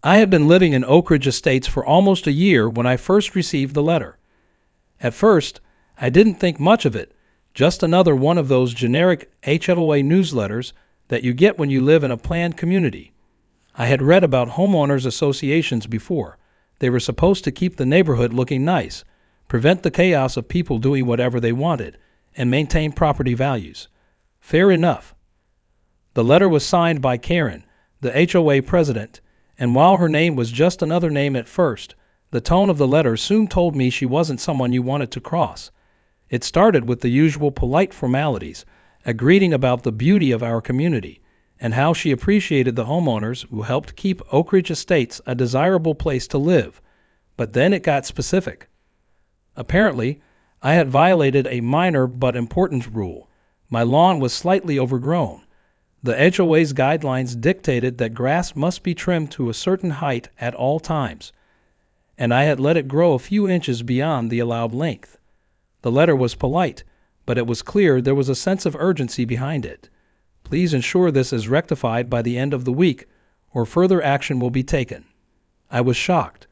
I had been living in Oak Ridge Estates for almost a year when I first received the letter. At first, I didn't think much of it, just another one of those generic HOA newsletters that you get when you live in a planned community. I had read about homeowners associations before. They were supposed to keep the neighborhood looking nice, prevent the chaos of people doing whatever they wanted, and maintain property values. Fair enough. The letter was signed by Karen, the HOA president, and while her name was just another name at first, the tone of the letter soon told me she wasn't someone you wanted to cross. It started with the usual polite formalities, a greeting about the beauty of our community, and how she appreciated the homeowners who helped keep Oak Ridge Estates a desirable place to live. But then it got specific. Apparently, I had violated a minor but important rule. My lawn was slightly overgrown. The HOA's guidelines dictated that grass must be trimmed to a certain height at all times, and I had let it grow a few inches beyond the allowed length. The letter was polite, but it was clear there was a sense of urgency behind it. Please ensure this is rectified by the end of the week, or further action will be taken. I was shocked.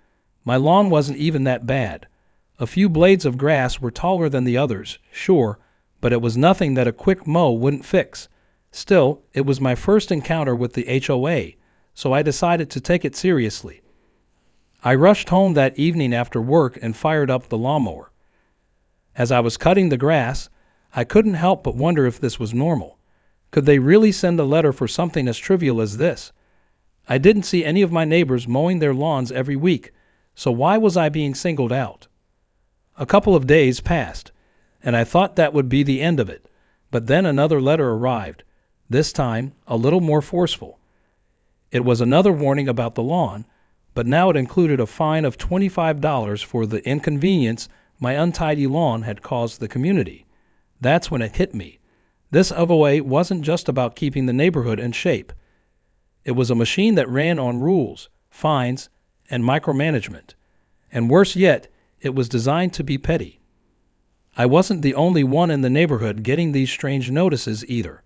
My lawn wasn't even that bad. A few blades of grass were taller than the others, sure, but it was nothing that a quick mow wouldn't fix. Still, it was my first encounter with the HOA, so I decided to take it seriously. I rushed home that evening after work and fired up the lawnmower. As I was cutting the grass, I couldn't help but wonder if this was normal. Could they really send a letter for something as trivial as this? I didn't see any of my neighbors mowing their lawns every week, so why was I being singled out? A couple of days passed, and I thought that would be the end of it, but then another letter arrived, this time a little more forceful. It was another warning about the lawn, but now it included a fine of $25 for the inconvenience my untidy lawn had caused the community. That's when it hit me. This HOA wasn't just about keeping the neighborhood in shape. It was a machine that ran on rules, fines, and micromanagement. And worse yet, it was designed to be petty. I wasn't the only one in the neighborhood getting these strange notices either.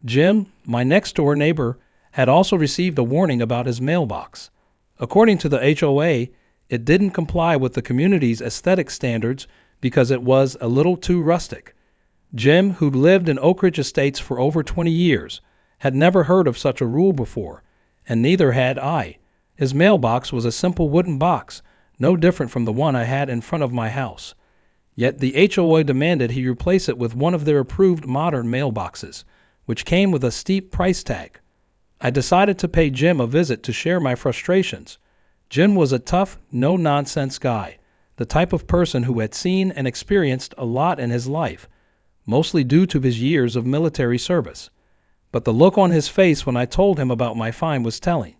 Jim, my next-door neighbor, had also received a warning about his mailbox. According to the HOA, it didn't comply with the community's aesthetic standards because it was a little too rustic. Jim, who'd lived in Oak Ridge Estates for over 20 years, had never heard of such a rule before, and neither had I. His mailbox was a simple wooden box, no different from the one I had in front of my house. Yet the HOA demanded he replace it with one of their approved modern mailboxes, which came with a steep price tag. I decided to pay Jim a visit to share my frustrations. Jim was a tough, no-nonsense guy, the type of person who had seen and experienced a lot in his life, mostly due to his years of military service. But the look on his face when I told him about my fine was telling.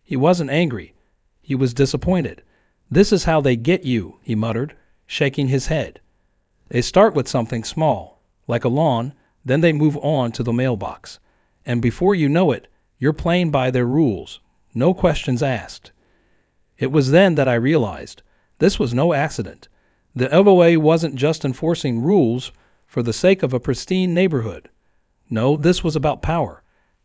He wasn't angry. He was disappointed. "This is how they get you," he muttered, shaking his head. "They start with something small, like a lawn, then they move on to the mailbox. And before you know it, you're playing by their rules, no questions asked." It was then that I realized this was no accident. The HOA wasn't just enforcing rules for the sake of a pristine neighborhood. No, this was about power.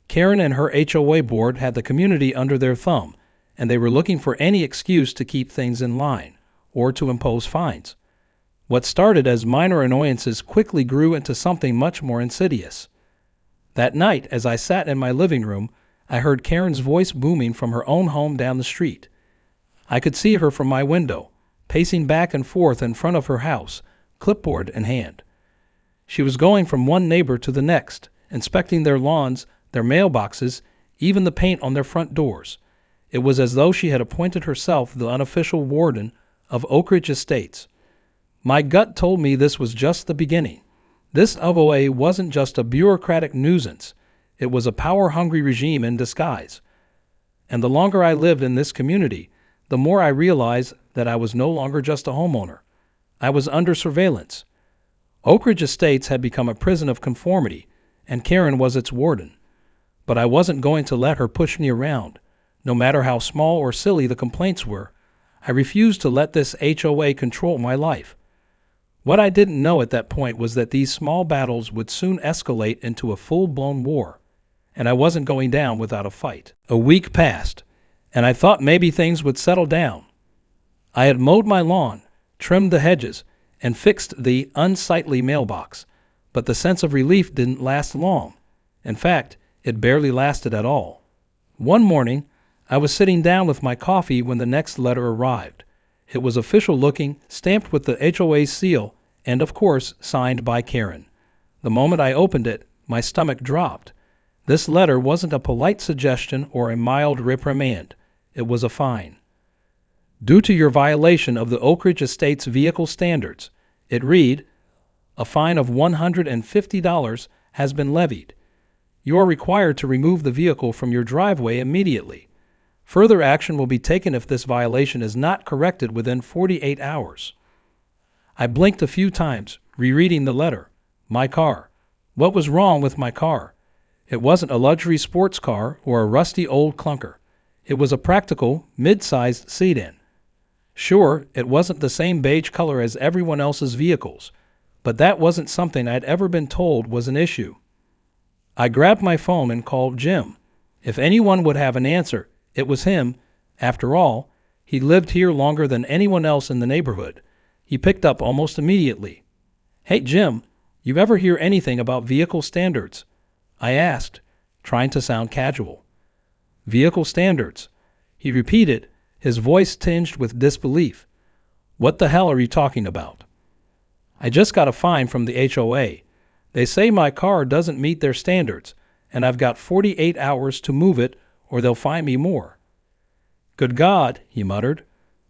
Karen and her HOA board had the community under their thumb, and they were looking for any excuse to keep things in line or to impose fines. What started as minor annoyances quickly grew into something much more insidious. That night, as I sat in my living room, I heard Karen's voice booming from her own home down the street. I could see her from my window, pacing back and forth in front of her house, clipboard in hand. She was going from one neighbor to the next, inspecting their lawns, their mailboxes, even the paint on their front doors. It was as though she had appointed herself the unofficial warden of Oak Ridge Estates. My gut told me this was just the beginning. This HOA wasn't just a bureaucratic nuisance. It was a power-hungry regime in disguise. And the longer I lived in this community, the more I realized that I was no longer just a homeowner. I was under surveillance. Oak Ridge Estates had become a prison of conformity, and Karen was its warden. But I wasn't going to let her push me around. No matter how small or silly the complaints were, I refused to let this HOA control my life. What I didn't know at that point was that these small battles would soon escalate into a full-blown war, and I wasn't going down without a fight. A week passed, and I thought maybe things would settle down. I had mowed my lawn, trimmed the hedges, and fixed the unsightly mailbox, but the sense of relief didn't last long. In fact, it barely lasted at all. One morning, I was sitting down with my coffee when the next letter arrived. It was official-looking, stamped with the HOA seal, and of course, signed by Karen. The moment I opened it, my stomach dropped. This letter wasn't a polite suggestion or a mild reprimand. It was a fine. Due to your violation of the Oak Ridge Estates vehicle standards, it read, a fine of $150 has been levied. You are required to remove the vehicle from your driveway immediately. Further action will be taken if this violation is not corrected within 48 hours. I blinked a few times, rereading the letter. My car. What was wrong with my car? It wasn't a luxury sports car or a rusty old clunker. It was a practical, mid-sized sedan. Sure, it wasn't the same beige color as everyone else's vehicles, but that wasn't something I'd ever been told was an issue. I grabbed my phone and called Jim. If anyone would have an answer, it was him. After all, he lived here longer than anyone else in the neighborhood. He picked up almost immediately. Hey, Jim, you ever hear anything about vehicle standards? I asked, trying to sound casual. Vehicle standards. He repeated, his voice tinged with disbelief. What the hell are you talking about? I just got a fine from the HOA. They say my car doesn't meet their standards, and I've got 48 hours to move it or they'll fine me more. Good God, he muttered.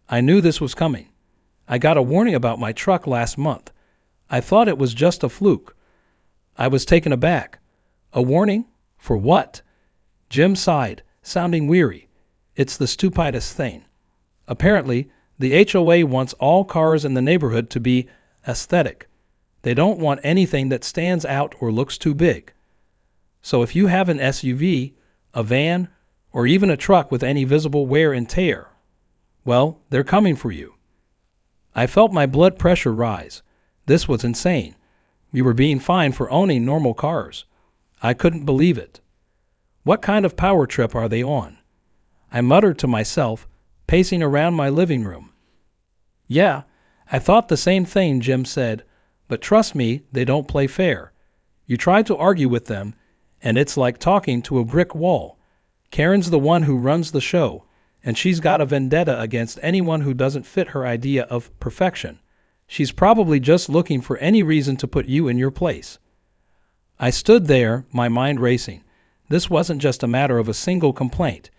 I knew this was coming. I got a warning about my truck last month. I thought it was just a fluke. I was taken aback. A warning? For what? Jim sighed, sounding weary. It's the stupidest thing. Apparently, the HOA wants all cars in the neighborhood to be aesthetic. They don't want anything that stands out or looks too big. So if you have an SUV, a van, or even a truck with any visible wear and tear, well, they're coming for you. I felt my blood pressure rise. This was insane. We were being fined for owning normal cars. I couldn't believe it. What kind of power trip are they on? I muttered to myself, pacing around my living room. Yeah, I thought the same thing, Jim said, but trust me, they don't play fair. You try to argue with them, and it's like talking to a brick wall. Karen's the one who runs the show, and she's got a vendetta against anyone who doesn't fit her idea of perfection. She's probably just looking for any reason to put you in your place. I stood there, my mind racing. This wasn't just a matter of a single complaint.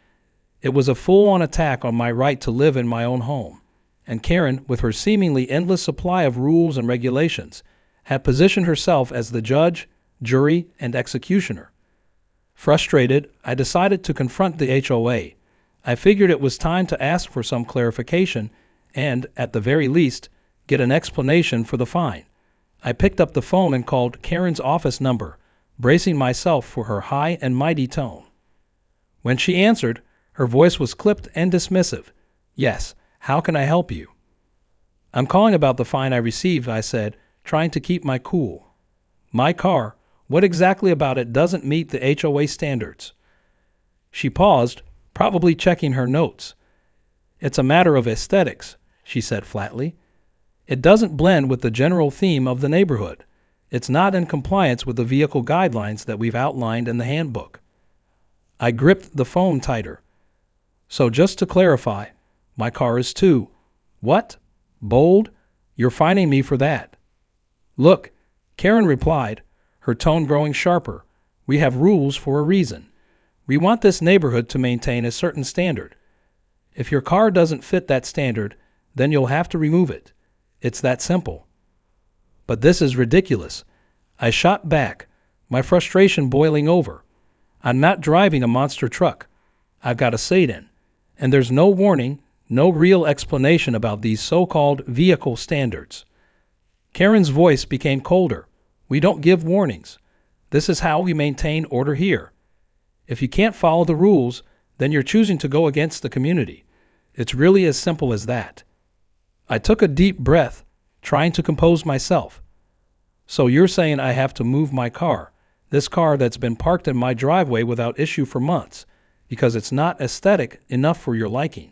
It was a full-on attack on my right to live in my own home. And Karen, with her seemingly endless supply of rules and regulations, had positioned herself as the judge, jury, and executioner. Frustrated, I decided to confront the HOA. I figured it was time to ask for some clarification and, at the very least, get an explanation for the fine. I picked up the phone and called Karen's office number, bracing myself for her high and mighty tone. When she answered, her voice was clipped and dismissive. Yes, how can I help you? I'm calling about the fine I received, I said, trying to keep my cool. My car, what exactly about it doesn't meet the HOA standards? She paused, probably checking her notes. It's a matter of aesthetics, she said flatly. It doesn't blend with the general theme of the neighborhood. It's not in compliance with the vehicle guidelines that we've outlined in the handbook. I gripped the phone tighter. So just to clarify, my car is too. What? Bold? You're fining me for that. Look, Karen replied, her tone growing sharper. We have rules for a reason. We want this neighborhood to maintain a certain standard. If your car doesn't fit that standard, then you'll have to remove it. It's that simple. But this is ridiculous. I shot back, my frustration boiling over. I'm not driving a monster truck. I've got a sedan. And there's no warning, no real explanation about these so-called vehicle standards. Karen's voice became colder. We don't give warnings. This is how we maintain order here. If you can't follow the rules, then you're choosing to go against the community. It's really as simple as that. I took a deep breath, trying to compose myself. So you're saying I have to move my car, this car that's been parked in my driveway without issue for months. because it's not aesthetic enough for your liking.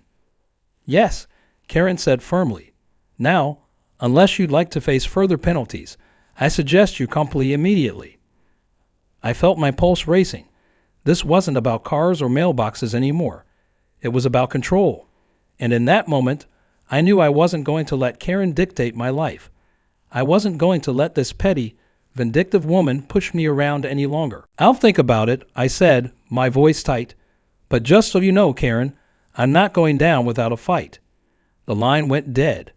Yes, Karen said firmly. Now, unless you'd like to face further penalties, I suggest you come plea immediately. I felt my pulse racing. This wasn't about cars or mailboxes anymore. It was about control. And in that moment, I knew I wasn't going to let Karen dictate my life. I wasn't going to let this petty, vindictive woman push me around any longer. I'll think about it, I said, my voice tight. But just so you know, Karen, I'm not going down without a fight. The line went dead.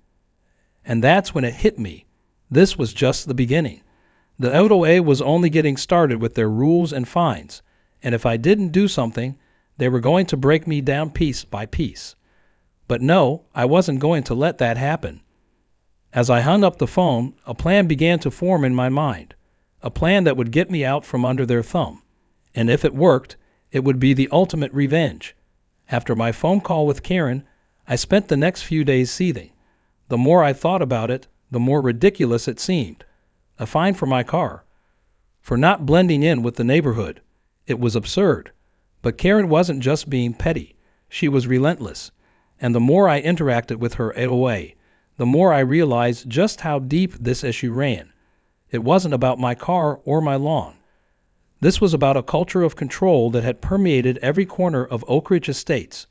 And that's when it hit me. This was just the beginning. The HOA was only getting started with their rules and fines, and if I didn't do something, they were going to break me down piece by piece. But no, I wasn't going to let that happen. As I hung up the phone, a plan began to form in my mind, a plan that would get me out from under their thumb. And if it worked, it would be the ultimate revenge. After my phone call with Karen, I spent the next few days seething. The more I thought about it, the more ridiculous it seemed. A fine for my car, for not blending in with the neighborhood. It was absurd. But Karen wasn't just being petty. She was relentless. And the more I interacted with her HOA, the more I realized just how deep this issue ran. It wasn't about my car or my lawn. This was about a culture of control that had permeated every corner of Oak Ridge Estates.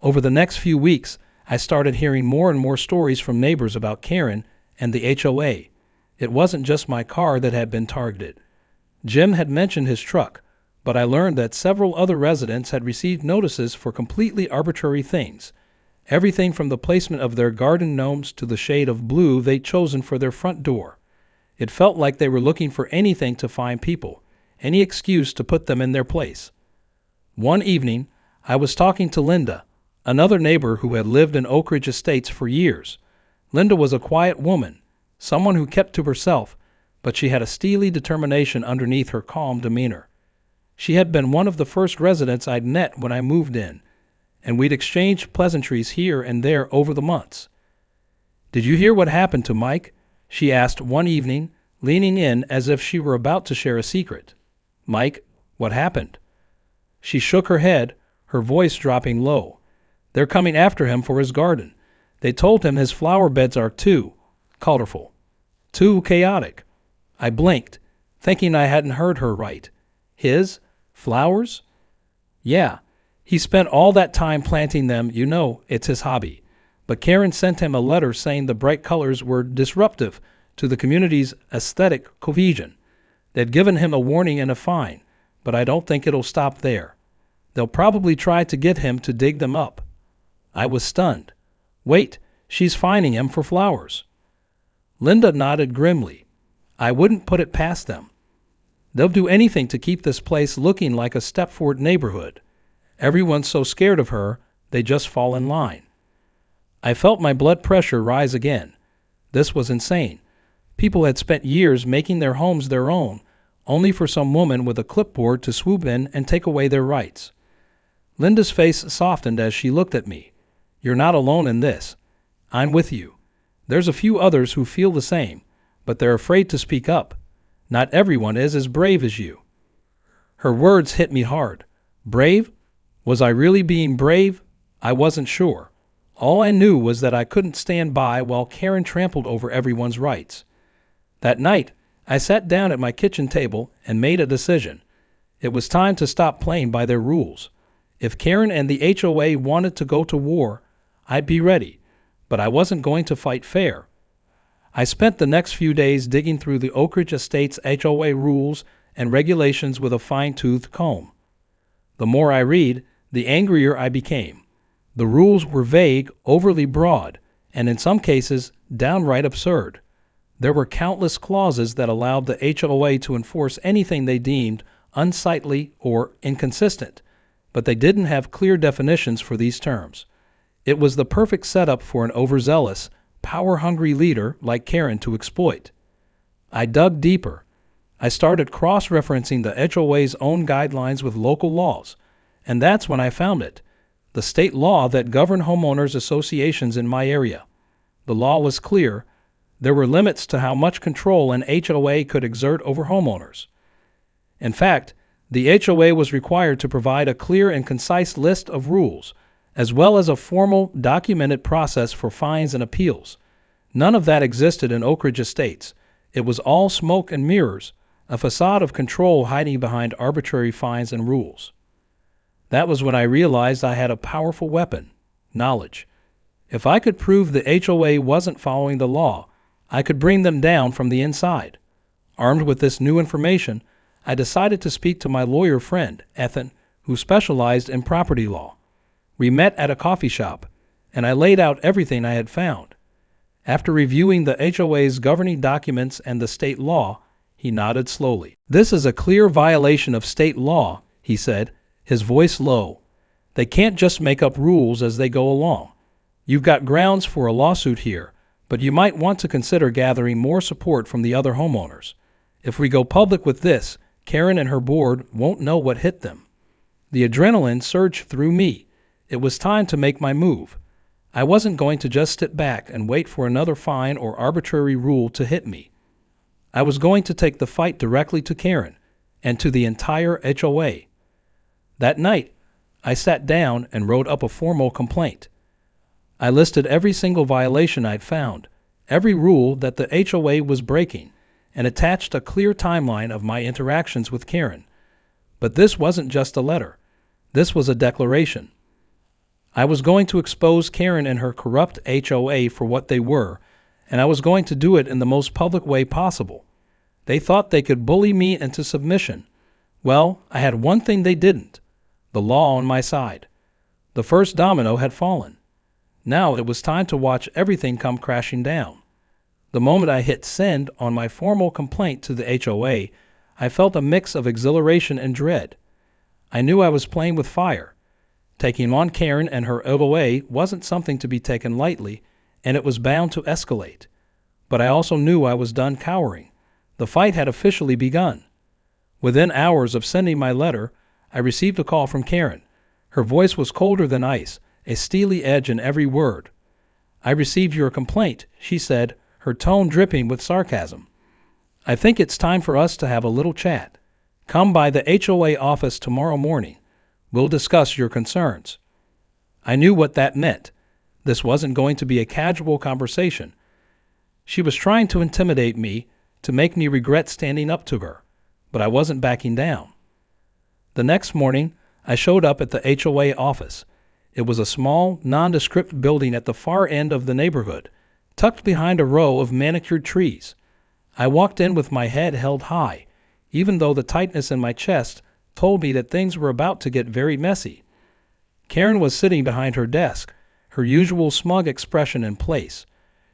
Over the next few weeks, I started hearing more and more stories from neighbors about Karen and the HOA. It wasn't just my car that had been targeted. Jim had mentioned his truck, but I learned that several other residents had received notices for completely arbitrary things. Everything from the placement of their garden gnomes to the shade of blue they'd chosen for their front door. It felt like they were looking for anything to find people, any excuse to put them in their place. One evening, I was talking to Linda, another neighbor who had lived in Oak Ridge Estates for years. Linda was a quiet woman, someone who kept to herself, but she had a steely determination underneath her calm demeanor. She had been one of the first residents I'd met when I moved in, and we'd exchanged pleasantries here and there over the months. "Did you hear what happened to Mike?" she asked one evening, leaning in as if she were about to share a secret. "Mike, what happened?" She shook her head, her voice dropping low. "They're coming after him for his garden. They told him his flower beds are too colorful, too chaotic." I blinked, thinking I hadn't heard her right. His? Flowers? Yeah, he spent all that time planting them. You know, it's his hobby. But Karen sent him a letter saying the bright colors were disruptive to the community's aesthetic cohesion. They'd given him a warning and a fine, but I don't think it'll stop there. They'll probably try to get him to dig them up. I was stunned. Wait, she's fining him for flowers. Linda nodded grimly. I wouldn't put it past them. They'll do anything to keep this place looking like a Stepford neighborhood. Everyone's so scared of her, they just fall in line. I felt my blood pressure rise again. This was insane. People had spent years making their homes their own, only for some woman with a clipboard to swoop in and take away their rights. Linda's face softened as she looked at me. "You're not alone in this. I'm with you. There's a few others who feel the same, but they're afraid to speak up. Not everyone is as brave as you." Her words hit me hard. Brave? Was I really being brave? I wasn't sure. All I knew was that I couldn't stand by while Karen trampled over everyone's rights. That night, I sat down at my kitchen table and made a decision. It was time to stop playing by their rules. If Karen and the HOA wanted to go to war, I'd be ready, but I wasn't going to fight fair. I spent the next few days digging through the Oak Ridge Estates HOA rules and regulations with a fine-toothed comb. The more I read, the angrier I became. The rules were vague, overly broad, and in some cases, downright absurd. There were countless clauses that allowed the HOA to enforce anything they deemed unsightly or inconsistent, but they didn't have clear definitions for these terms. It was the perfect setup for an overzealous, power-hungry leader like Karen to exploit. I dug deeper. I started cross-referencing the HOA's own guidelines with local laws, and that's when I found it, the state law that governed homeowners associations in my area. The law was clear. There were limits to how much control an HOA could exert over homeowners. In fact, The HOA was required to provide a clear and concise list of rules, as well as a formal, documented process for fines and appeals. None of that existed in Oak Ridge Estates. It was all smoke and mirrors, a facade of control hiding behind arbitrary fines and rules. That was when I realized I had a powerful weapon: knowledge. If I could prove the HOA wasn't following the law, I could bring them down from the inside. Armed with this new information, I decided to speak to my lawyer friend, Ethan, who specialized in property law. We met at a coffee shop, and I laid out everything I had found. After reviewing the HOA's governing documents and the state law, he nodded slowly. "This is a clear violation of state law," he said, his voice low. "They can't just make up rules as they go along. You've got grounds for a lawsuit here, but you might want to consider gathering more support from the other homeowners. If we go public with this, Karen and her board won't know what hit them." The adrenaline surged through me. It was time to make my move. I wasn't going to just sit back and wait for another fine or arbitrary rule to hit me. I was going to take the fight directly to Karen and to the entire HOA. That night, I sat down and wrote up a formal complaint. I listed every single violation I'd found, every rule that the HOA was breaking, and attached a clear timeline of my interactions with Karen. But this wasn't just a letter. This was a declaration. I was going to expose Karen and her corrupt HOA for what they were, and I was going to do it in the most public way possible. They thought they could bully me into submission. Well, I had one thing they didn't: the law on my side. The first domino had fallen. Now it was time to watch everything come crashing down. The moment I hit send on my formal complaint to the HOA, I felt a mix of exhilaration and dread. I knew I was playing with fire. Taking on Karen and her HOA wasn't something to be taken lightly, and it was bound to escalate. But I also knew I was done cowering. The fight had officially begun. Within hours of sending my letter, I received a call from Karen. Her voice was colder than ice, a steely edge in every word. "I received your complaint," she said, her tone dripping with sarcasm. "I think it's time for us to have a little chat. Come by the HOA office tomorrow morning. We'll discuss your concerns." I knew what that meant. This wasn't going to be a casual conversation. She was trying to intimidate me, to make me regret standing up to her, but I wasn't backing down. The next morning, I showed up at the HOA office. It was a small, nondescript building at the far end of the neighborhood, tucked behind a row of manicured trees. I walked in with my head held high, even though the tightness in my chest told me that things were about to get very messy. Karen was sitting behind her desk, her usual smug expression in place.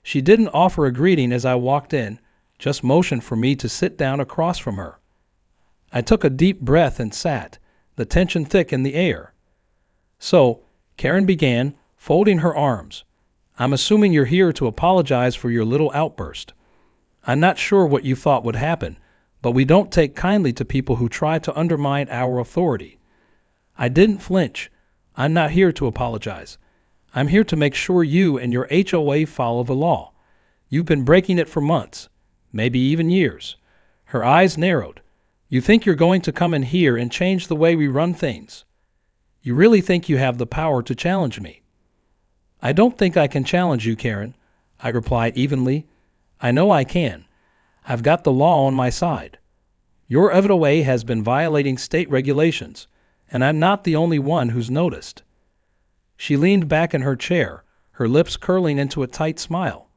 She didn't offer a greeting as I walked in, just motioned for me to sit down across from her. I took a deep breath and sat, the tension thick in the air. "So," Karen began, folding her arms, "I'm assuming you're here to apologize for your little outburst. I'm not sure what you thought would happen, but we don't take kindly to people who try to undermine our authority." I didn't flinch. "I'm not here to apologize. I'm here to make sure you and your HOA follow the law. You've been breaking it for months, maybe even years." Her eyes narrowed. "You think you're going to come in here and change the way we run things? You really think you have the power to challenge me?" "I don't think I can challenge you, Karen," I replied evenly. "I know I can. I've got the law on my side. Your HOA has been violating state regulations, and I'm not the only one who's noticed." She leaned back in her chair, her lips curling into a tight smile.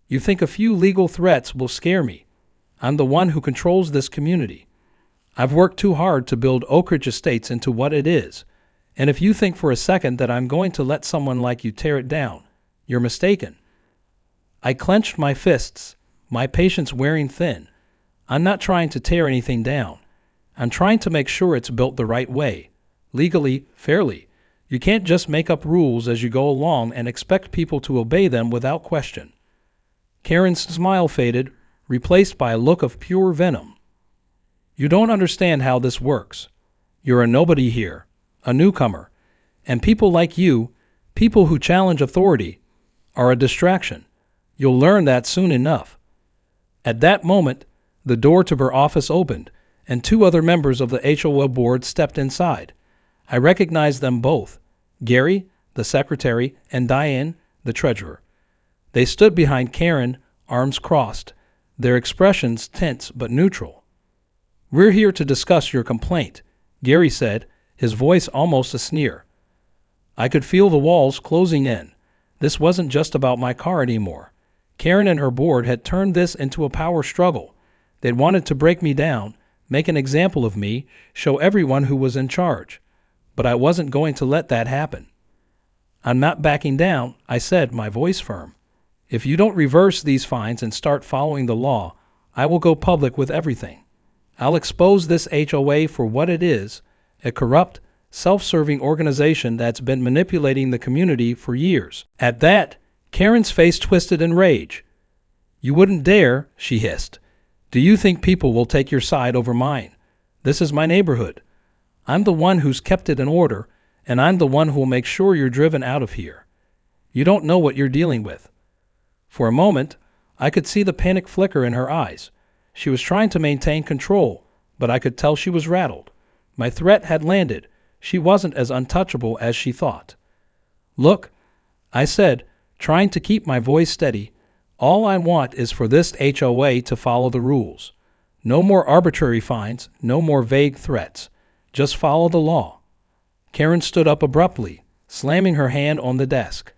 "You think a few legal threats will scare me? I'm the one who controls this community. I've worked too hard to build Oak Ridge Estates into what it is, and if you think for a second that I'm going to let someone like you tear it down, you're mistaken." I clenched my fists, my patience wearing thin. "I'm not trying to tear anything down. I'm trying to make sure it's built the right way, legally, fairly. You can't just make up rules as you go along and expect people to obey them without question." Karen's smile faded, replaced by a look of pure venom. "You don't understand how this works. You're a nobody here, a newcomer, and people like you, people who challenge authority, are a distraction. You'll learn that soon enough." At that moment, the door to her office opened, and 2 other members of the HOA board stepped inside. I recognized them both, Gary, the secretary, and Diane, the treasurer. They stood behind Karen, arms crossed, their expressions tense but neutral. "We're here to discuss your complaint," Gary said, his voice almost a sneer. I could feel the walls closing in. This wasn't just about my car anymore. Karen and her board had turned this into a power struggle. They'd wanted to break me down, make an example of me, show everyone who was in charge. But I wasn't going to let that happen. "I'm not backing down," I said, my voice firm. "If you don't reverse these fines and start following the law, I will go public with everything. I'll expose this HOA for what it is, a corrupt, self-serving organization that's been manipulating the community for years." At that, Karen's face twisted in rage. "You wouldn't dare," she hissed. "Do you think people will take your side over mine? This is my neighborhood. I'm the one who's kept it in order, and I'm the one who will make sure you're driven out of here. You don't know what you're dealing with." For a moment, I could see the panic flicker in her eyes. She was trying to maintain control, but I could tell she was rattled. My threat had landed. She wasn't as untouchable as she thought. "Look," I said, trying to keep my voice steady, "all I want is for this HOA to follow the rules. No more arbitrary fines, no more vague threats. Just follow the law." Karen stood up abruptly, slamming her hand on the desk.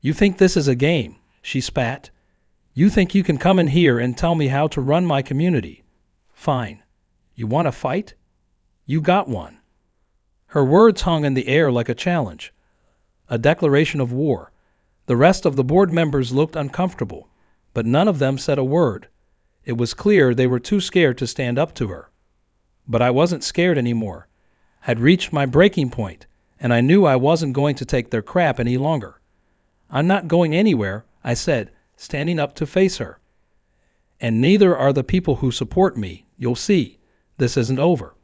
"You think this is a game?" she spat. "You think you can come in here and tell me how to run my community? Fine. You want a fight? You got one." Her words hung in the air like a challenge, a declaration of war. The rest of the board members looked uncomfortable, but none of them said a word. It was clear they were too scared to stand up to her. But I wasn't scared anymore. I'd reached my breaking point, and I knew I wasn't going to take their crap any longer. "I'm not going anywhere," I said, standing up to face her. "And neither are the people who support me. You'll see. This isn't over."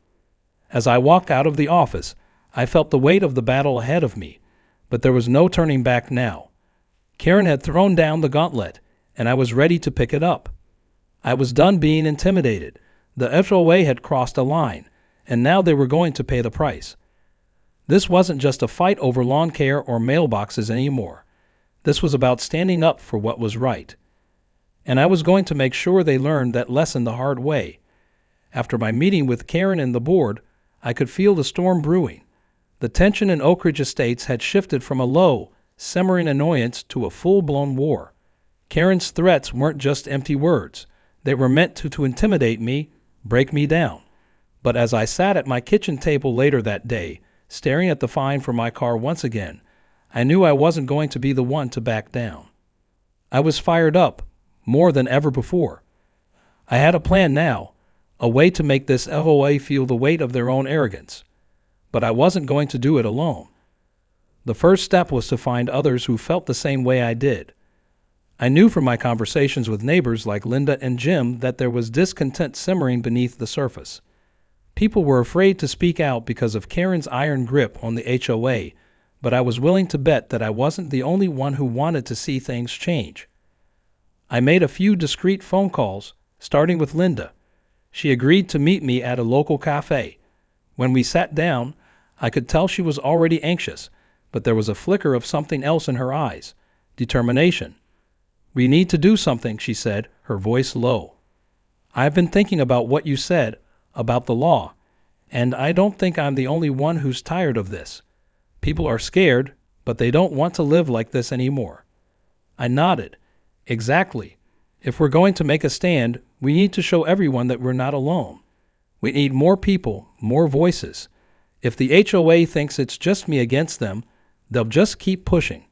As I walked out of the office, I felt the weight of the battle ahead of me, but there was no turning back now. Karen had thrown down the gauntlet, and I was ready to pick it up. I was done being intimidated. The HOA had crossed a line, and now they were going to pay the price. This wasn't just a fight over lawn care or mailboxes anymore. This was about standing up for what was right. And I was going to make sure they learned that lesson the hard way. After my meeting with Karen and the board, I could feel the storm brewing. The tension in Oak Ridge Estates had shifted from a low, simmering annoyance to a full-blown war. Karen's threats weren't just empty words. They were meant to intimidate me, break me down. But as I sat at my kitchen table later that day, staring at the fine for my car once again, I knew I wasn't going to be the one to back down. I was fired up, more than ever before. I had a plan now, a way to make this HOA feel the weight of their own arrogance. But I wasn't going to do it alone. The first step was to find others who felt the same way I did. I knew from my conversations with neighbors like Linda and Jim that there was discontent simmering beneath the surface. People were afraid to speak out because of Karen's iron grip on the HOA, but I was willing to bet that I wasn't the only one who wanted to see things change. I made a few discreet phone calls, starting with Linda. She agreed to meet me at a local cafe. When we sat down, I could tell she was already anxious, but there was a flicker of something else in her eyes, determination. "We need to do something," she said, her voice low. "I've been thinking about what you said about the law, and I don't think I'm the only one who's tired of this. People are scared, but they don't want to live like this anymore." I nodded. "Exactly. If we're going to make a stand, we need to show everyone that we're not alone. We need more people, more voices. If the HOA thinks it's just me against them, they'll just keep pushing.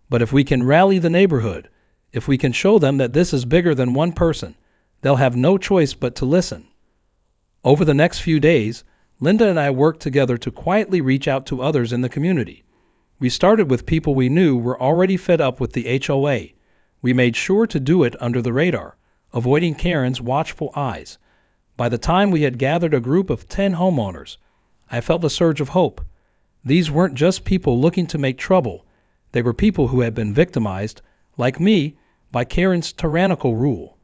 But if we can rally the neighborhood, if we can show them that this is bigger than one person, they'll have no choice but to listen." Over the next few days, Linda and I worked together to quietly reach out to others in the community. We started with people we knew were already fed up with the HOA. We made sure to do it under the radar, avoiding Karen's watchful eyes. By the time we had gathered a group of 10 homeowners, I felt a surge of hope. These weren't just people looking to make trouble. They were people who had been victimized, like me, by Karen's tyrannical rule.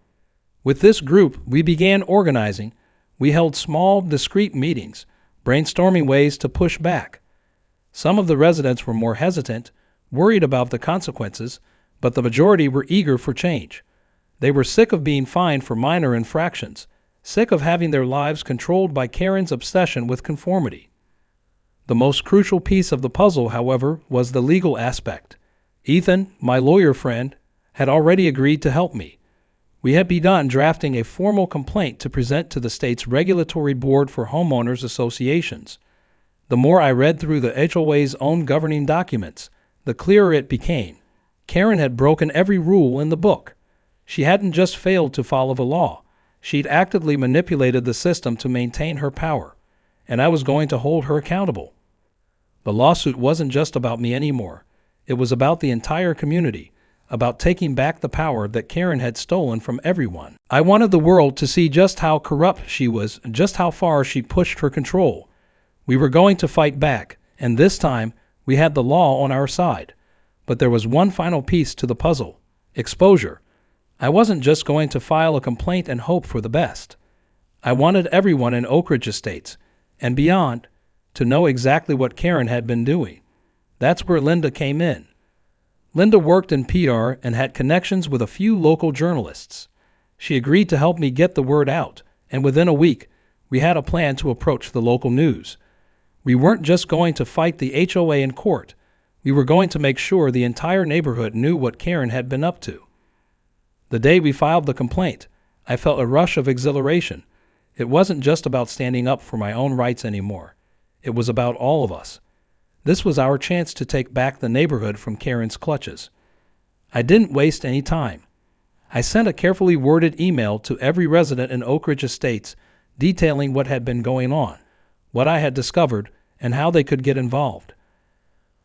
With this group, we began organizing. We held small, discreet meetings, brainstorming ways to push back. Some of the residents were more hesitant, worried about the consequences, but the majority were eager for change. They were sick of being fined for minor infractions, sick of having their lives controlled by Karen's obsession with conformity. The most crucial piece of the puzzle, however, was the legal aspect. Ethan, my lawyer friend, had already agreed to help me. We had begun drafting a formal complaint to present to the state's regulatory board for homeowners associations. The more I read through the HOA's own governing documents, the clearer it became. Karen had broken every rule in the book. She hadn't just failed to follow the law. She'd actively manipulated the system to maintain her power, and I was going to hold her accountable. The lawsuit wasn't just about me anymore. It was about the entire community, about taking back the power that Karen had stolen from everyone. I wanted the world to see just how corrupt she was, just how far she pushed her control. We were going to fight back, and this time we had the law on our side. But there was one final piece to the puzzle: exposure. I wasn't just going to file a complaint and hope for the best. I wanted everyone in Oak Ridge Estates, and beyond, to know exactly what Karen had been doing. That's where Linda came in. Linda worked in PR and had connections with a few local journalists. She agreed to help me get the word out, and within a week, we had a plan to approach the local news. We weren't just going to fight the HOA in court. We were going to make sure the entire neighborhood knew what Karen had been up to. The day we filed the complaint, I felt a rush of exhilaration. It wasn't just about standing up for my own rights anymore. It was about all of us. This was our chance to take back the neighborhood from Karen's clutches. I didn't waste any time. I sent a carefully worded email to every resident in Oak Ridge Estates detailing what had been going on, what I had discovered, and how they could get involved.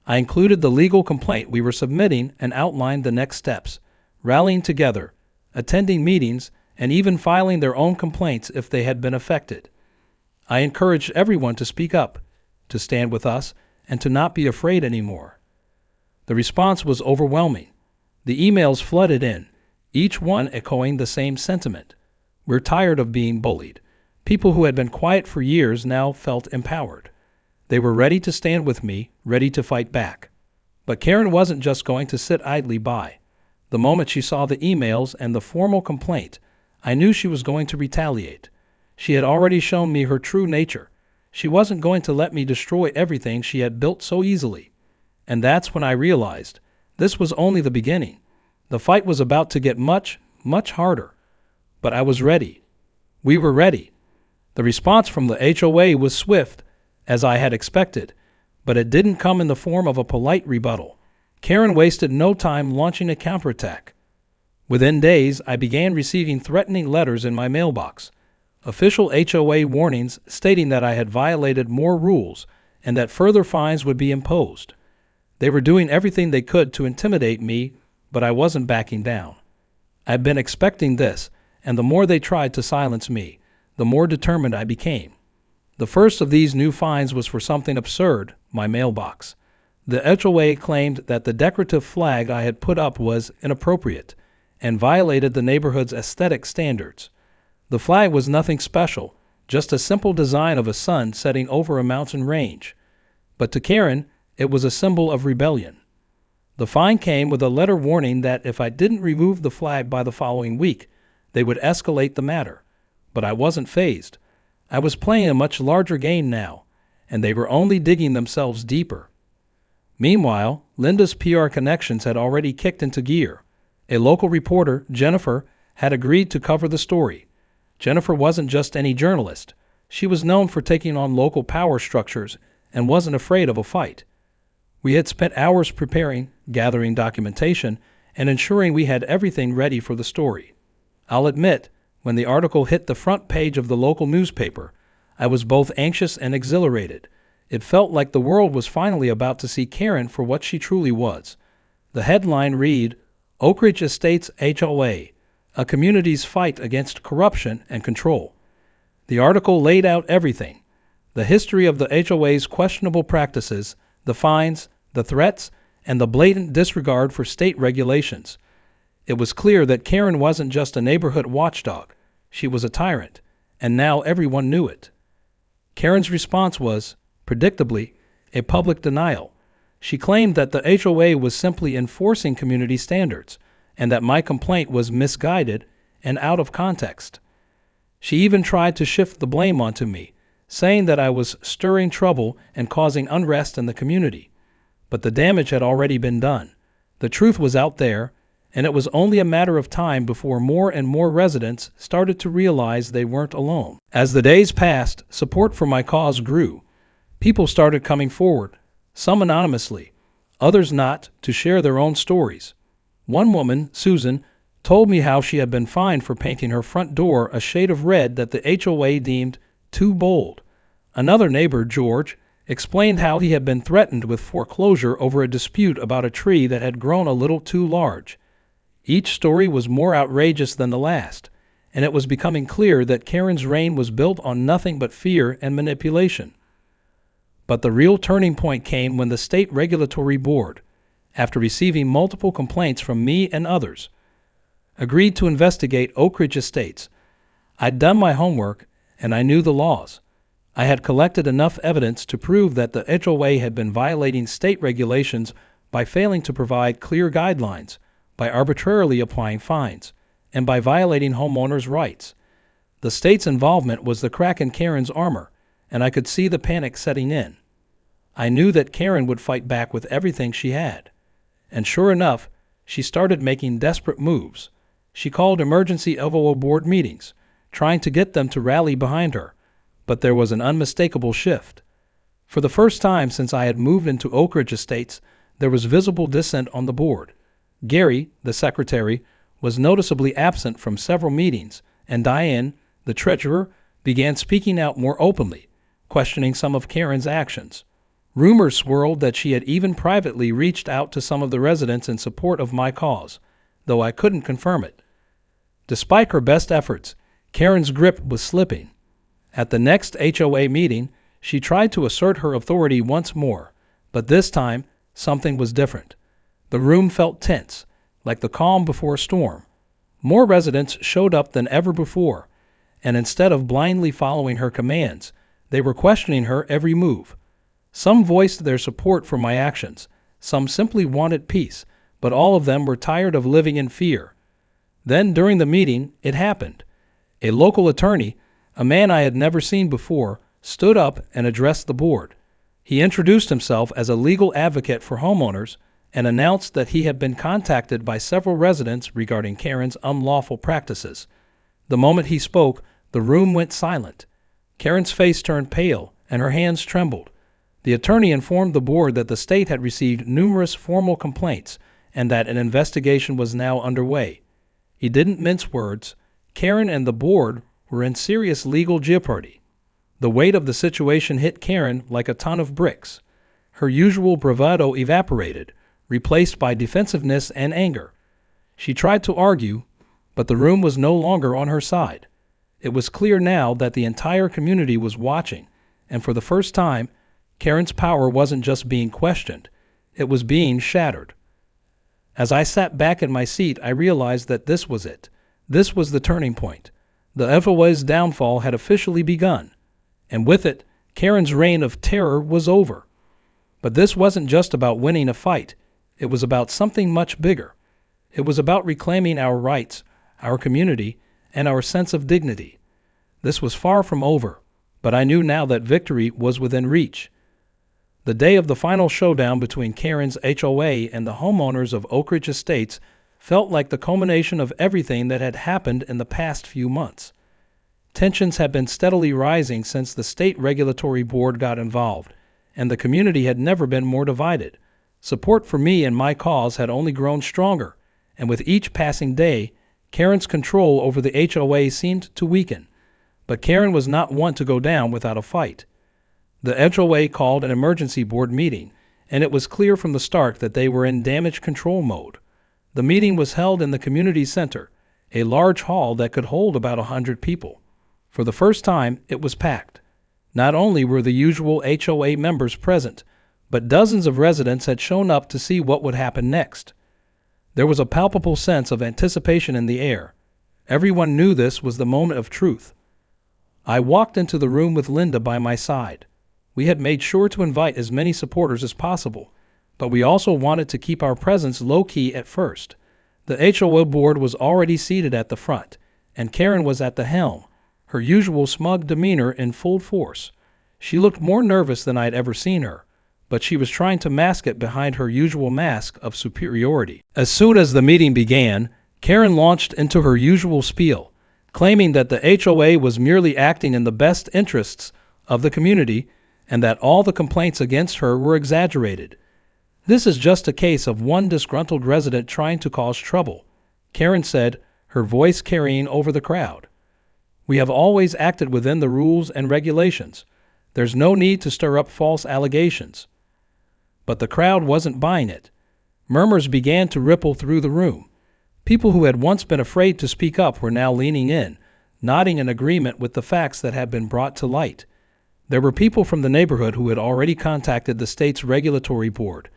I included the legal complaint we were submitting and outlined the next steps: rallying together, attending meetings, and even filing their own complaints if they had been affected. I encouraged everyone to speak up, to stand with us, and to not be afraid anymore. The response was overwhelming. The emails flooded in, each one echoing the same sentiment. We're tired of being bullied. People who had been quiet for years now felt empowered. They were ready to stand with me, ready to fight back. But Karen wasn't just going to sit idly by. The moment she saw the emails and the formal complaint, I knew she was going to retaliate. She had already shown me her true nature. She wasn't going to let me destroy everything she had built so easily. And that's when I realized this was only the beginning. The fight was about to get much, much harder. But I was ready. We were ready. The response from the HOA was swift, as I had expected, but it didn't come in the form of a polite rebuttal. Karen wasted no time launching a counterattack. Within days, I began receiving threatening letters in my mailbox. Official HOA warnings stating that I had violated more rules and that further fines would be imposed. They were doing everything they could to intimidate me, but I wasn't backing down. I'd been expecting this, and the more they tried to silence me, the more determined I became. The first of these new fines was for something absurd: my mailbox. The HOA claimed that the decorative flag I had put up was inappropriate and violated the neighborhood's aesthetic standards. The flag was nothing special, just a simple design of a sun setting over a mountain range. But to Karen, it was a symbol of rebellion. The fine came with a letter warning that if I didn't remove the flag by the following week, they would escalate the matter. But I wasn't fazed. I was playing a much larger game now, and they were only digging themselves deeper. Meanwhile, Linda's PR connections had already kicked into gear. A local reporter, Jennifer, had agreed to cover the story. Jennifer wasn't just any journalist. She was known for taking on local power structures and wasn't afraid of a fight. We had spent hours preparing, gathering documentation, and ensuring we had everything ready for the story. I'll admit, when the article hit the front page of the local newspaper, I was both anxious and exhilarated. It felt like the world was finally about to see Karen for what she truly was. The headline read, "Oak Ridge Estates HOA, a community's fight against corruption and control." The article laid out everything: the history of the HOA's questionable practices, the fines, the threats, and the blatant disregard for state regulations. It was clear that Karen wasn't just a neighborhood watchdog. She was a tyrant, and now everyone knew it. Karen's response was, predictably, a public denial. She claimed that the HOA was simply enforcing community standards, and that my complaint was misguided and out of context. She even tried to shift the blame onto me, saying that I was stirring trouble and causing unrest in the community. But the damage had already been done. The truth was out there, and it was only a matter of time before more and more residents started to realize they weren't alone. As the days passed, support for my cause grew. People started coming forward, some anonymously, others not, to share their own stories. One woman, Susan, told me how she had been fined for painting her front door a shade of red that the HOA deemed too bold. Another neighbor, George, explained how he had been threatened with foreclosure over a dispute about a tree that had grown a little too large. Each story was more outrageous than the last, and it was becoming clear that Karen's reign was built on nothing but fear and manipulation. But the real turning point came when the State Regulatory Board, after receiving multiple complaints from me and others, agreed to investigate Oak Ridge Estates. I'd done my homework, and I knew the laws. I had collected enough evidence to prove that the HOA had been violating state regulations by failing to provide clear guidelines, by arbitrarily applying fines, and by violating homeowners' rights. The state's involvement was the crack in Karen's armor, and I could see the panic setting in. I knew that Karen would fight back with everything she had. And sure enough, she started making desperate moves. She called emergency HOA board meetings, trying to get them to rally behind her. But there was an unmistakable shift. For the first time since I had moved into Oak Ridge Estates, there was visible dissent on the board. Gary, the secretary, was noticeably absent from several meetings, and Diane, the treasurer, began speaking out more openly, questioning some of Karen's actions. Rumors swirled that she had even privately reached out to some of the residents in support of my cause, though I couldn't confirm it. Despite her best efforts, Karen's grip was slipping. At the next HOA meeting, she tried to assert her authority once more, but this time something was different. The room felt tense, like the calm before a storm. More residents showed up than ever before, and instead of blindly following her commands, they were questioning her every move. Some voiced their support for my actions, some simply wanted peace, but all of them were tired of living in fear. Then, during the meeting, it happened. A local attorney, a man I had never seen before, stood up and addressed the board. He introduced himself as a legal advocate for homeowners and announced that he had been contacted by several residents regarding Karen's unlawful practices. The moment he spoke, the room went silent. Karen's face turned pale and her hands trembled. The attorney informed the board that the state had received numerous formal complaints and that an investigation was now underway. He didn't mince words. Karen and the board were in serious legal jeopardy. The weight of the situation hit Karen like a ton of bricks. Her usual bravado evaporated, replaced by defensiveness and anger. She tried to argue, but the room was no longer on her side. It was clear now that the entire community was watching, and for the first time, Karen's power wasn't just being questioned, it was being shattered. As I sat back in my seat, I realized that this was it. This was the turning point. The HOA's downfall had officially begun, and with it, Karen's reign of terror was over. But this wasn't just about winning a fight. It was about something much bigger. It was about reclaiming our rights, our community, and our sense of dignity. This was far from over, but I knew now that victory was within reach. The day of the final showdown between Karen's HOA and the homeowners of Oak Ridge Estates felt like the culmination of everything that had happened in the past few months. Tensions had been steadily rising since the State Regulatory Board got involved, and the community had never been more divided. Support for me and my cause had only grown stronger, and with each passing day, Karen's control over the HOA seemed to weaken. But Karen was not one to go down without a fight. The HOA called an emergency board meeting, and it was clear from the start that they were in damage control mode. The meeting was held in the community center, a large hall that could hold about 100 people. For the first time, it was packed. Not only were the usual HOA members present, but dozens of residents had shown up to see what would happen next. There was a palpable sense of anticipation in the air. Everyone knew this was the moment of truth. I walked into the room with Linda by my side. We had made sure to invite as many supporters as possible, but we also wanted to keep our presence low-key at first. The HOA board was already seated at the front, and Karen was at the helm, her usual smug demeanor in full force. She looked more nervous than I had ever seen her, but she was trying to mask it behind her usual mask of superiority. As soon as the meeting began, Karen launched into her usual spiel, claiming that the HOA was merely acting in the best interests of the community and that all the complaints against her were exaggerated. This is just a case of one disgruntled resident trying to cause trouble, Karen said, her voice carrying over the crowd. We have always acted within the rules and regulations. There's no need to stir up false allegations. But the crowd wasn't buying it. Murmurs began to ripple through the room. People who had once been afraid to speak up were now leaning in, nodding in agreement with the facts that had been brought to light. There were people from the neighborhood who had already contacted the state's regulatory board,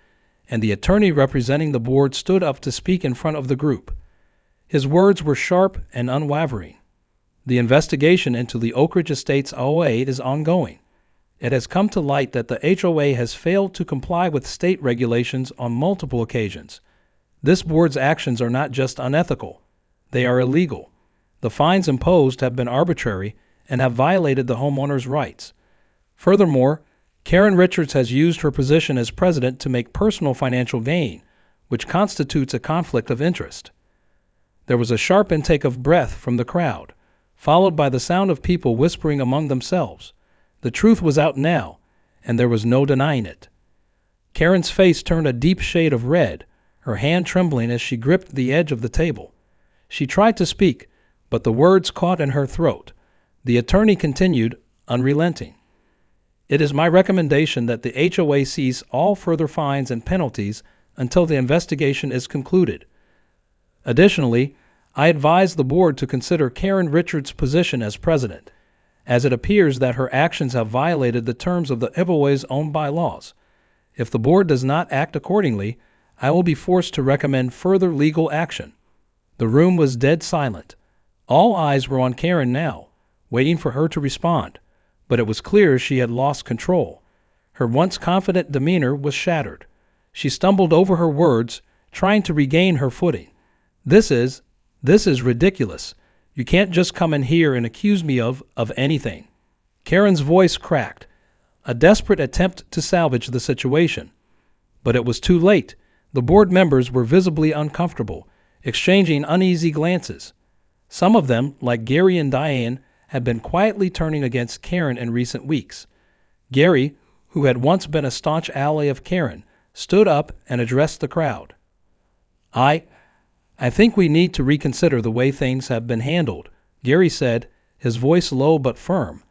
and the attorney representing the board stood up to speak in front of the group. His words were sharp and unwavering. The investigation into the Oak Ridge Estates HOA is ongoing. It has come to light that the HOA has failed to comply with state regulations on multiple occasions. This board's actions are not just unethical, they are illegal. The fines imposed have been arbitrary and have violated the homeowner's rights. Furthermore, Karen Richards has used her position as president to make personal financial gain, which constitutes a conflict of interest. There was a sharp intake of breath from the crowd, followed by the sound of people whispering among themselves. The truth was out now, and there was no denying it. Karen's face turned a deep shade of red, her hand trembling as she gripped the edge of the table. She tried to speak, but the words caught in her throat. The attorney continued, unrelenting. It is my recommendation that the HOA cease all further fines and penalties until the investigation is concluded. Additionally, I advise the board to consider Karen Richards' position as president, as it appears that her actions have violated the terms of the HOA's own bylaws. If the board does not act accordingly, I will be forced to recommend further legal action. The room was dead silent. All eyes were on Karen now, waiting for her to respond, but it was clear she had lost control. Her once confident demeanor was shattered. She stumbled over her words, trying to regain her footing. This is ridiculous. You can't just come in here and accuse me of anything. Karen's voice cracked, a desperate attempt to salvage the situation. But it was too late. The board members were visibly uncomfortable, exchanging uneasy glances. Some of them, like Gary and Diane, had been quietly turning against Karen in recent weeks. Gary, who had once been a staunch ally of Karen, stood up and addressed the crowd. I think we need to reconsider the way things have been handled, Gary said, his voice low but firm.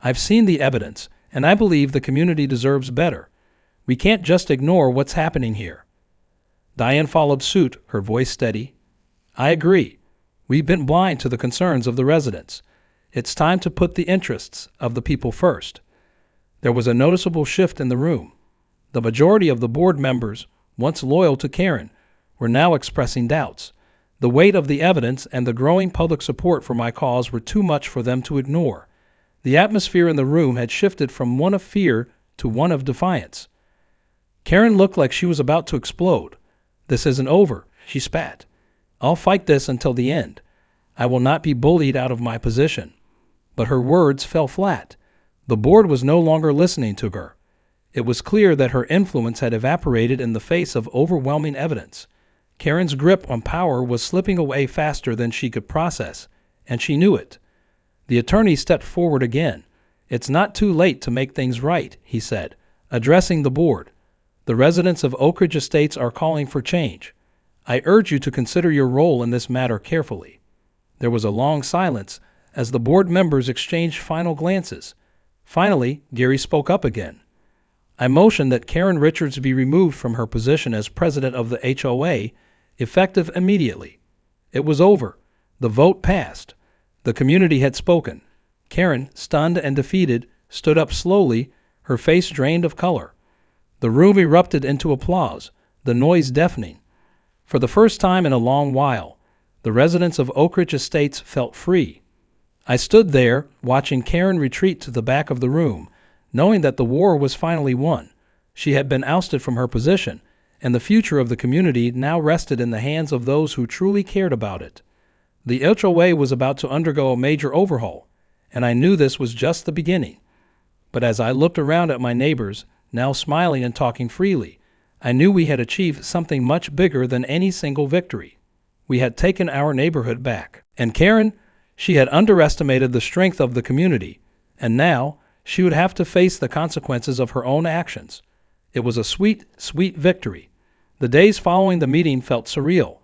I've seen the evidence, and I believe the community deserves better. We can't just ignore what's happening here. Diane followed suit, her voice steady. I agree. We've been blind to the concerns of the residents. It's time to put the interests of the people first. There was a noticeable shift in the room. The majority of the board members, once loyal to Karen, were now expressing doubts. The weight of the evidence and the growing public support for my cause were too much for them to ignore. The atmosphere in the room had shifted from one of fear to one of defiance. Karen looked like she was about to explode. This isn't over, she spat. I'll fight this until the end. I will not be bullied out of my position. But her words fell flat. The board was no longer listening to her. It was clear that her influence had evaporated in the face of overwhelming evidence. Karen's grip on power was slipping away faster than she could process, and she knew it. The attorney stepped forward again. It's not too late to make things right, he said, addressing the board. The residents of Oak Ridge Estates are calling for change. I urge you to consider your role in this matter carefully. There was a long silence as the board members exchanged final glances. Finally, Gary spoke up again. I motion that Karen Richards be removed from her position as president of the HOA, effective immediately. It was over. The vote passed. The community had spoken. Karen, stunned and defeated, stood up slowly, her face drained of color. The room erupted into applause, the noise deafening. For the first time in a long while, the residents of Oak Ridge Estates felt free. I stood there, watching Karen retreat to the back of the room, knowing that the war was finally won. She had been ousted from her position, and the future of the community now rested in the hands of those who truly cared about it. The HOA was about to undergo a major overhaul, and I knew this was just the beginning. But as I looked around at my neighbors, now smiling and talking freely, I knew we had achieved something much bigger than any single victory. We had taken our neighborhood back. And Karen, she had underestimated the strength of the community, and now she would have to face the consequences of her own actions. It was a sweet, sweet victory. The days following the meeting felt surreal.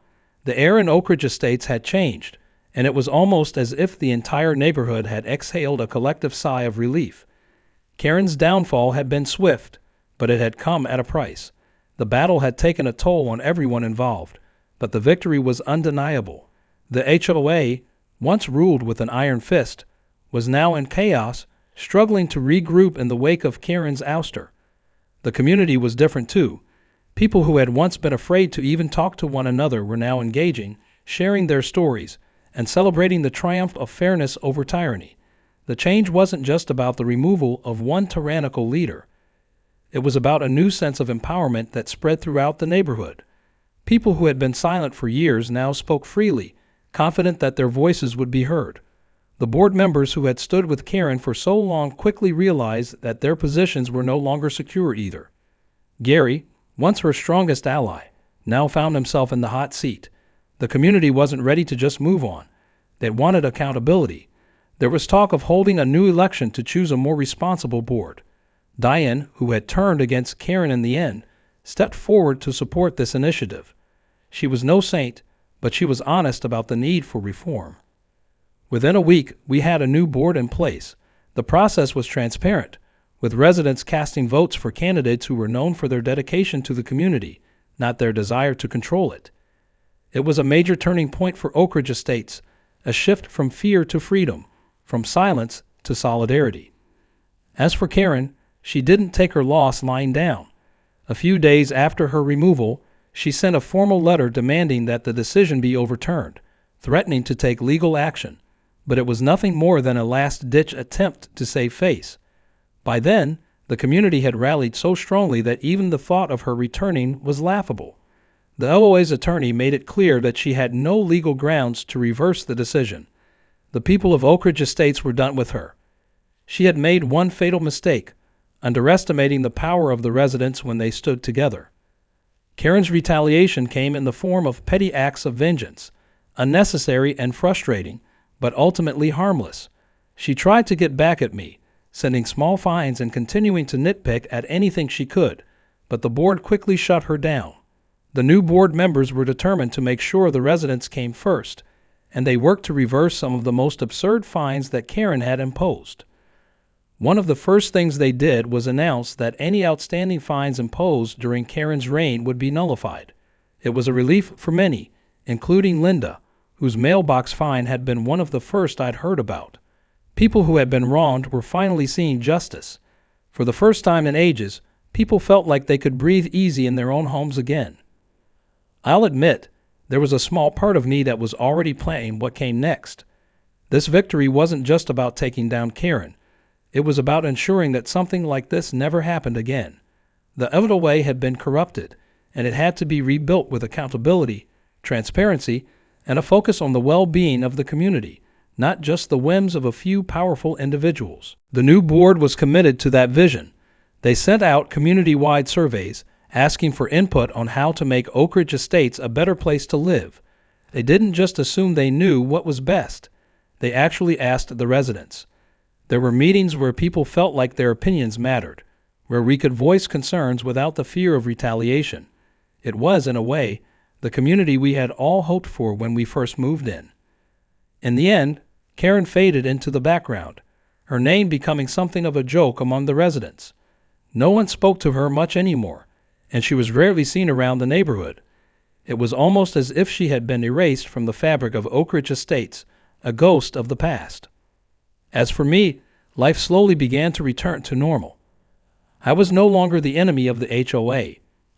The air in Oak Ridge Estates had changed, and it was almost as if the entire neighborhood had exhaled a collective sigh of relief. Karen's downfall had been swift, but it had come at a price. The battle had taken a toll on everyone involved, but the victory was undeniable. The HOA, once ruled with an iron fist, was now in chaos, struggling to regroup in the wake of Karen's ouster. The community was different too. People who had once been afraid to even talk to one another were now engaging, sharing their stories, and celebrating the triumph of fairness over tyranny. The change wasn't just about the removal of one tyrannical leader. It was about a new sense of empowerment that spread throughout the neighborhood. People who had been silent for years now spoke freely, confident that their voices would be heard. The board members who had stood with Karen for so long quickly realized that their positions were no longer secure either. Gary, once her strongest ally, now found himself in the hot seat. The community wasn't ready to just move on. They wanted accountability. There was talk of holding a new election to choose a more responsible board. Diane, who had turned against Karen in the end, stepped forward to support this initiative. She was no saint, but she was honest about the need for reform. Within a week, we had a new board in place. The process was transparent, with residents casting votes for candidates who were known for their dedication to the community, not their desire to control it. It was a major turning point for Oak Ridge Estates, a shift from fear to freedom, from silence to solidarity. As for Karen, she didn't take her loss lying down. A few days after her removal, she sent a formal letter demanding that the decision be overturned, threatening to take legal action. But it was nothing more than a last-ditch attempt to save face. By then, the community had rallied so strongly that even the thought of her returning was laughable. The HOA's attorney made it clear that she had no legal grounds to reverse the decision. The people of Oak Ridge Estates were done with her. She had made one fatal mistake, underestimating the power of the residents when they stood together. Karen's retaliation came in the form of petty acts of vengeance, unnecessary and frustrating, but ultimately harmless. She tried to get back at me, sending small fines and continuing to nitpick at anything she could, but the board quickly shut her down. The new board members were determined to make sure the residents came first, and they worked to reverse some of the most absurd fines that Karen had imposed. One of the first things they did was announce that any outstanding fines imposed during Karen's reign would be nullified. It was a relief for many, including Linda, whose mailbox fine had been one of the first I'd heard about. People who had been wronged were finally seeing justice. For the first time in ages, people felt like they could breathe easy in their own homes again. I'll admit, there was a small part of me that was already planning what came next. This victory wasn't just about taking down Karen. It was about ensuring that something like this never happened again. The HOA had been corrupted, and it had to be rebuilt with accountability, transparency, and a focus on the well-being of the community, not just the whims of a few powerful individuals. The new board was committed to that vision. They sent out community-wide surveys asking for input on how to make Oak Ridge Estates a better place to live. They didn't just assume they knew what was best. They actually asked the residents. There were meetings where people felt like their opinions mattered, where we could voice concerns without the fear of retaliation. It was, in a way, the community we had all hoped for when we first moved in. In the end, Karen faded into the background, her name becoming something of a joke among the residents. No one spoke to her much anymore, and she was rarely seen around the neighborhood. It was almost as if she had been erased from the fabric of Oak Ridge Estates, a ghost of the past. As for me, life slowly began to return to normal. I was no longer the enemy of the HOA.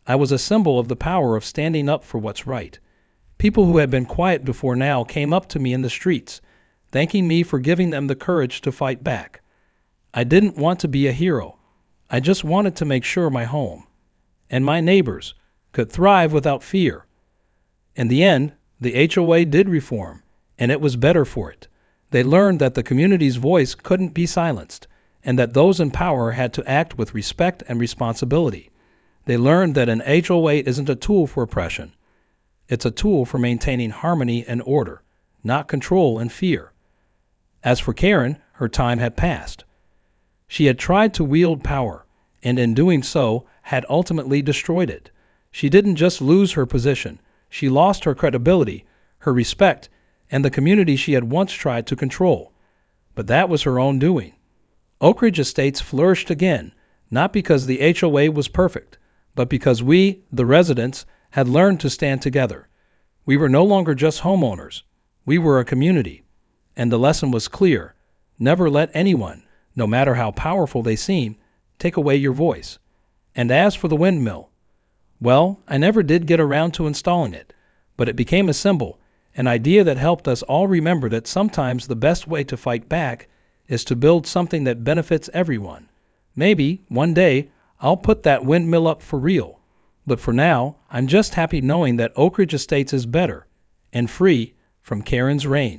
I was a symbol of the power of standing up for what's right. People who had been quiet before now came up to me in the streets. thanking me for giving them the courage to fight back. I didn't want to be a hero. I just wanted to make sure my home and my neighbors could thrive without fear. In the end, the HOA did reform, and it was better for it. They learned that the community's voice couldn't be silenced, and that those in power had to act with respect and responsibility. They learned that an HOA isn't a tool for oppression. It's a tool for maintaining harmony and order, not control and fear. As for Karen, her time had passed. She had tried to wield power, and in doing so, had ultimately destroyed it. She didn't just lose her position. She lost her credibility, her respect, and the community she had once tried to control. But that was her own doing. Oak Ridge Estates flourished again, not because the HOA was perfect, but because we, the residents, had learned to stand together. We were no longer just homeowners. We were a community. And the lesson was clear. Never let anyone, no matter how powerful they seem, take away your voice. And as for the windmill, well, I never did get around to installing it, but it became a symbol, an idea that helped us all remember that sometimes the best way to fight back is to build something that benefits everyone. Maybe, one day, I'll put that windmill up for real. But for now, I'm just happy knowing that Oak Ridge Estates is better and free from Karen's reign.